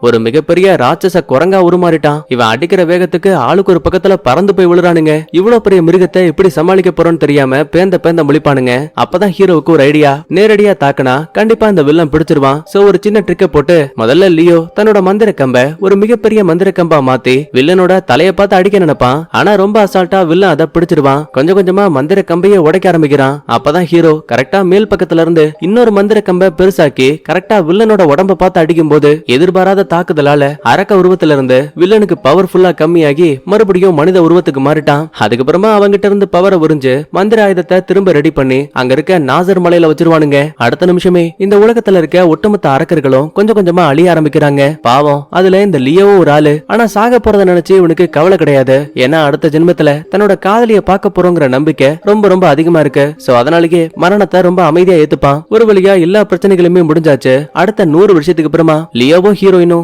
ஒரு மிகப்பெரிய ராட்சச குரங்கா உருமாறிட்டான். இவன் அடிக்கிற வேகத்துக்கு ஆளுக்கு ஒரு பக்கத்துல பறந்து போய் விழுறானுங்க. இவ்வளவு பெரிய மிருகத்தை எப்படி சமாளிக்க போறோம்னு தெரியாம பேந்த முழிப்பானுங்க. அப்பதான் ஹீரோவுக்கு ஒரு ஐடியா. நேரடியா தாக்குனா கண்டிப்பா இந்த வில்லன் பிடிச்சிருவான். சோ ஒரு சின்ன ட்ரிக்க போட்டு முதல்ல லியோ தன்னோட மந்திர கம்ப ஒரு மிகப்பெரிய மந்திர கம்பா மாத்தி வில்லனோட தலைய பார்த்து அடிக்க நினைப்பான். ஆனா ரொம்ப அசால்ட்டா வில்லன் அதை பிடிச்சிருவான். கொஞ்சம் கொஞ்சமா மந்திர கம்பையே உடைக்க ஆரம்பிக்கிறான். அப்பதான் ஹீரோ கரெக்டா மேல் பக்கத்துல இருந்து இன்னொரு மந்திர கம்ப பெருசாக்கி கரெக்டா வில்லனோட உடம்ப பார்த்து அடிக்கும் போது எதிர்பாராத தாக்குதலால அரக்க உருவத்துல இருந்து வில்லனுக்கு பவர்ஃபுல்லா கம்மியாகி மறுபடியும் மனித உருவத்துக்கு மாறிட்டான். அதுக்கப்புறமா அவங்கிட்ட இருந்து பவரை உறிஞ்சு மந்திர ஆயுதத்தை திரும்ப ரெடி பண்ணி அங்க இருக்க நாசர் மலையில வச்சிருவானுங்க. அடுத்த நிமிஷமே இந்த உலகத்துல இருக்க ஒட்டுமொத்த அரக்கர்களும் கொஞ்சம் கொஞ்சமா அழிய ஆரம்பிக்கிறாங்க. பாவம் அதுல இந்த லியோவும் ஒரு ஆளு. ஆனா சாக போறத நினைச்சு இவனுக்கு கவலை கிடையாது. ஏன்னா அடுத்த ஜென்மத்துல தன்னோட காதலிய பார்க்க போறோங்கிற நம்பிக்கை ரொம்ப அதிகமா இருக்கு. சோ அதனாலேயே மரணத்தை ரொம்ப அமைதியா ஏத்துப்பான். ஒரு வழியா எல்லா பிரச்சனைகளுமே முடிஞ்சாச்சு. அடுத்த 100 வருஷத்துக்கு அப்புறமா லியோவும் ஹீரோயினும்